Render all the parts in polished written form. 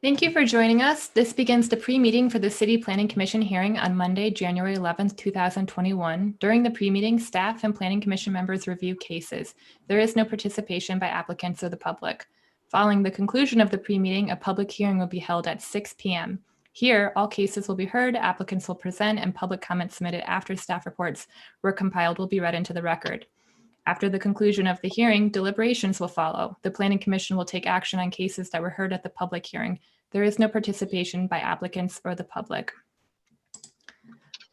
Thank you for joining us. This begins the pre-meeting for the City Planning Commission hearing on Monday, January 11th, 2021. During the pre-meeting, staff and Planning Commission members review cases. There is no participation by applicants or the public. Following the conclusion of the pre-meeting, a public hearing will be held at 6 p.m. Here, all cases will be heard, applicants will present, and public comments submitted after staff reports were compiled will be read into the record. After the conclusion of the hearing, deliberations will follow. The Planning Commission will take action on cases that were heard at the public hearing. There is no participation by applicants or the public.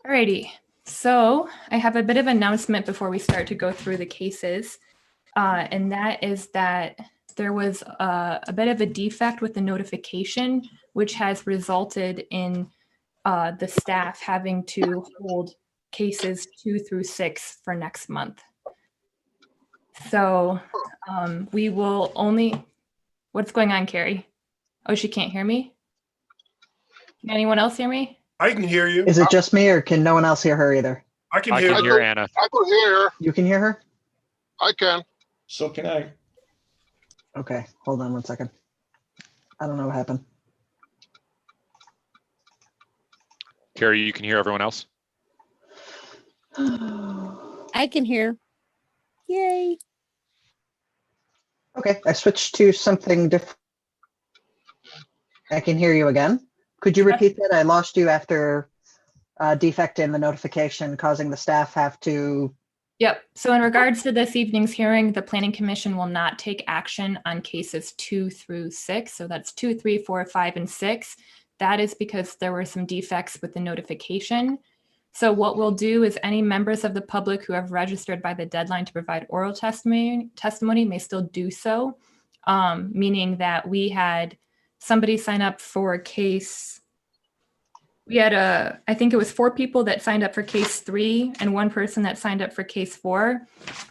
Alrighty, so I have a bit of announcement before we start to go through the cases, and that is that there was a bit of a defect with the notification, which has resulted in the staff having to hold cases 2 through 6 for next month. So we will only, what's going on, Carrie? Oh, she can't hear me? Can anyone else hear me? I can hear you. Is it just me or can no one else hear her either? I can hear you. Anna. I can hear her. You can hear her? I can. So can I. Okay, hold on one second. I don't know what happened. Carrie, you can hear everyone else? I can hear. Yay. Okay, I switched to something different. I can hear you again. Could you repeat that? I lost you after defect in the notification causing the staff have to. Yep. So in regards to this evening's hearing, the Planning Commission will not take action on cases 2 through 6. So that's 2, 3, 4, 5, and 6. That is because there were some defects with the notification. So what we'll do is any members of the public who have registered by the deadline to provide oral testimony may still do so, meaning that we had somebody sign up for case. We had I think it was 4 people that signed up for case 3 and 1 person that signed up for case 4.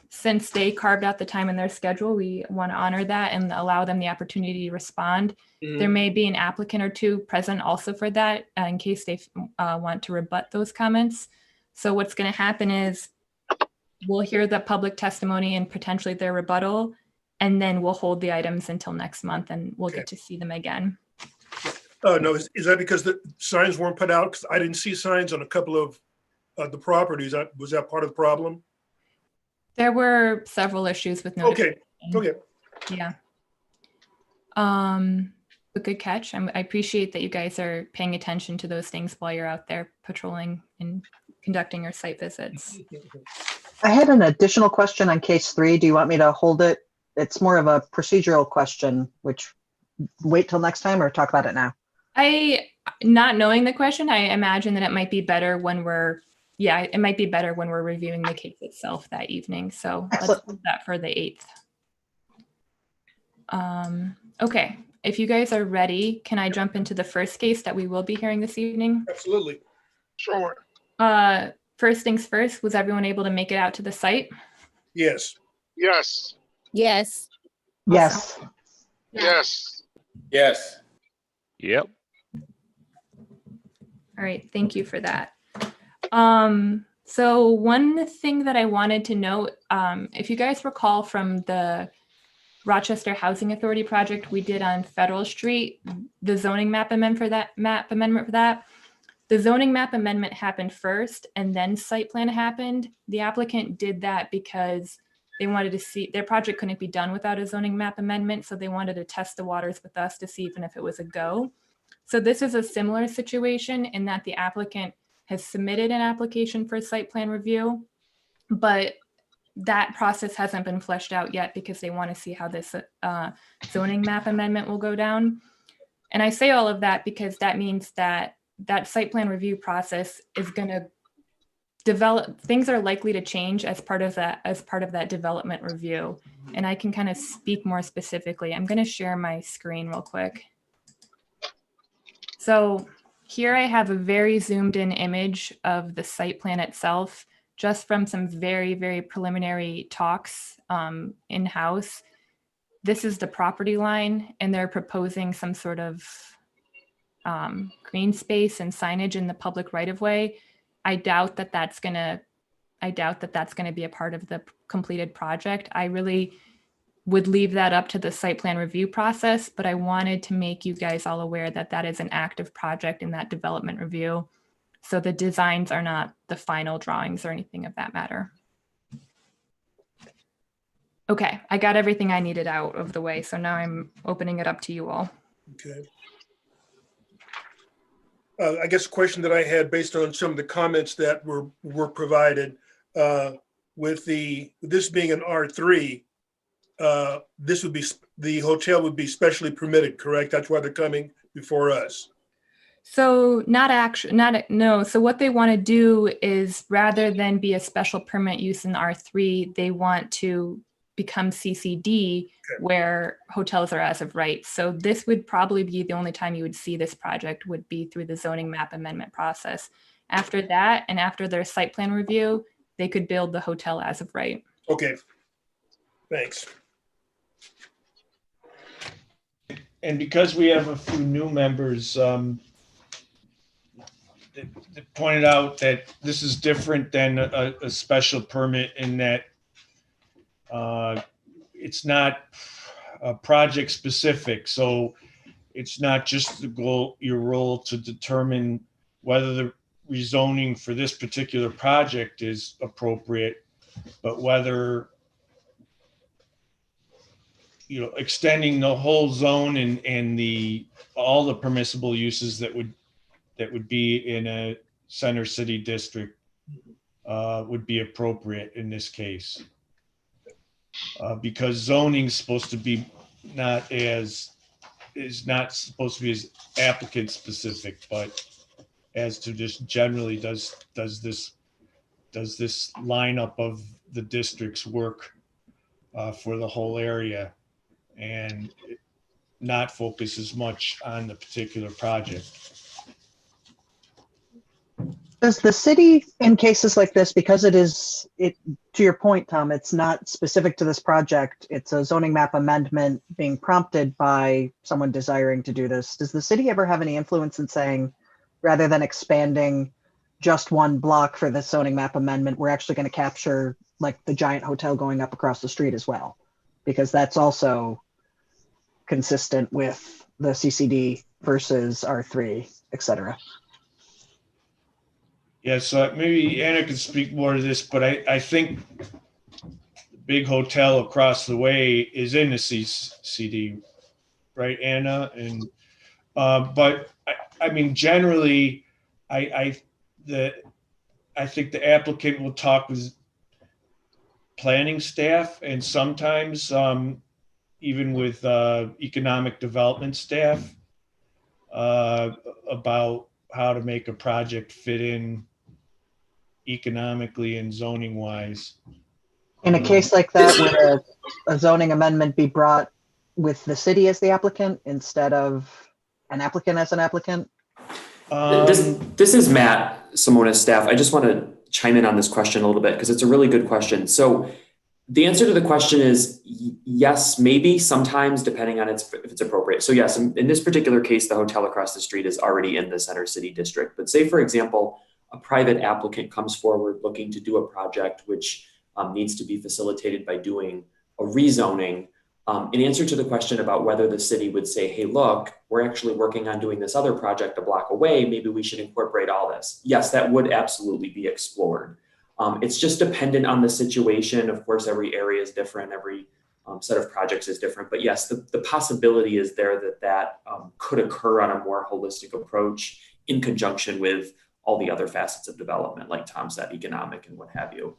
Since they carved out the time in their schedule, we want to honor that and allow them the opportunity to respond. There may be an applicant or 2 present also for that in case they want to rebut those comments. So what's going to happen is we'll hear the public testimony and potentially their rebuttal, and then we'll hold the items until next month and we'll get to see them again. No, is that because the signs weren't put out? Because I didn't see signs on a couple of the properties. Was that part of the problem? There were several issues with notification. Okay. Yeah. A good catch. I appreciate that you guys are paying attention to those things while you're out there patrolling and conducting your site visits. I had an additional question on case 3. Do you want me to hold it? It's more of a procedural question, which wait till next time or talk about it now? Not knowing the question, I imagine that it might be better when we're reviewing the case itself that evening. So Excellent. Let's do that for the 8th. Okay, if you guys are ready, can I jump into the first case that we will be hearing this evening? Absolutely. Sure. First things first, was everyone able to make it out to the site? Yes. Yes. Yes. Yes. Yes. Yes. Yep. All right, thank you for that. So one thing that I wanted to note, if you guys recall from the Rochester Housing Authority project we did on Federal Street, the zoning map amendment for that, the zoning map amendment happened first and then site plan happened. The applicant did that because they wanted to see, their project couldn't be done without a zoning map amendment, so they wanted to test the waters with us to see even if it was a go. So this is a similar situation in that the applicant has submitted an application for site plan review, but that process hasn't been fleshed out yet because they want to see how this zoning map amendment will go down. And I say all of that because that means that that site plan review process is going to develop, things are likely to change as part of that development review. And I can kind of speak more specifically. I'm going to share my screen real quick. So here I have a very zoomed in image of the site plan itself, just from some very, very preliminary talks in-house. This is the property line, and they're proposing some sort of green space and signage in the public right-of-way. I doubt that that's gonna be a part of the completed project. I really would leave that up to the site plan review process, but I wanted to make you guys all aware that that is an active project in that development review. So the designs are not the final drawings or anything of that matter. Okay, I got everything I needed out of the way, so now I'm opening it up to you all. Okay. I guess a question that I had based on some of the comments that were provided, with this being an R3, this would be, the hotel would be specially permitted, correct? That's why they're coming before us. So no. So what they want to do is, rather than be a special permit use in R3, they want to become CCD, Okay. where hotels are as of right. So this would probably be the only time you would see this project would be through the zoning map amendment process. After that, and after their site plan review, they could build the hotel as of right. Okay. Thanks. And because we have a few new members, they pointed out that this is different than a special permit in that it's not project specific. So it's not just your role to determine whether the rezoning for this particular project is appropriate, but whether, you know, extending the whole zone and all the permissible uses that would be in a center city district would be appropriate in this case. Because zoning is supposed to be is not supposed to be as applicant specific, but as to just generally does this lineup of the districts work for the whole area, and not focus as much on the particular project. Does the city, in cases like this, because to your point, Tom, it's not specific to this project, it's a zoning map amendment being prompted by someone desiring to do this, does the city ever have any influence in saying, rather than expanding just one block for the zoning map amendment, we're actually going to capture like the giant hotel going up across the street as well? Because that's also consistent with the CCD versus R3, et cetera. Yeah, so maybe Anna could speak more to this, but I think the big hotel across the way is in the CCD, right, Anna? And but I mean, generally, I think the applicant will talk with planning staff, and sometimes even with economic development staff about how to make a project fit in economically and zoning wise. In a case like that, would a zoning amendment be brought with the city as the applicant instead of an applicant as an applicant? This is Matt, Simona's staff. I just want to chime in on this question a little bit because it's a really good question. So the answer to the question is yes, maybe sometimes, depending on if it's appropriate. So yes, in this particular case, the hotel across the street is already in the center city district. But say, for example, a private applicant comes forward looking to do a project which needs to be facilitated by doing a rezoning. In answer to the question about whether the city would say, hey, look, we're actually working on doing this other project a block away, maybe we should incorporate all this. Yes, that would absolutely be explored. It's just dependent on the situation. Of course, every area is different, every set of projects is different, but yes, the possibility is there that could occur on a more holistic approach in conjunction with all the other facets of development, like Tom said, economic and what have you.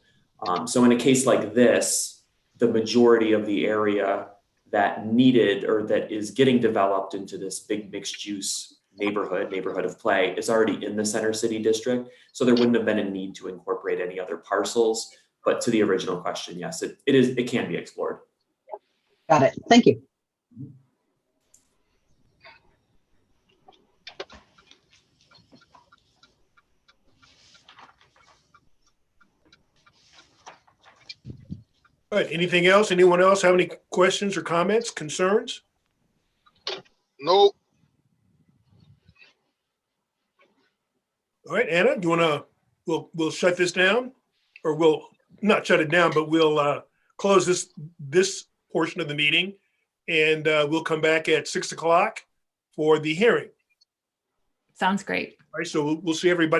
So in a case like this, the majority of the area that needed or that is getting developed into this big mixed use neighborhood of play is already in the center city district. So there wouldn't have been a need to incorporate any other parcels. But to the original question, yes, it can be explored. Got it. Thank you. All right, anything else? Anyone else have any questions or comments, concerns? No. All right, Anna, do you want to, we'll shut this down, or we'll not shut it down, but we'll close this portion of the meeting. And we'll come back at 6 o'clock for the hearing. Sounds great. All right, so we'll see everybody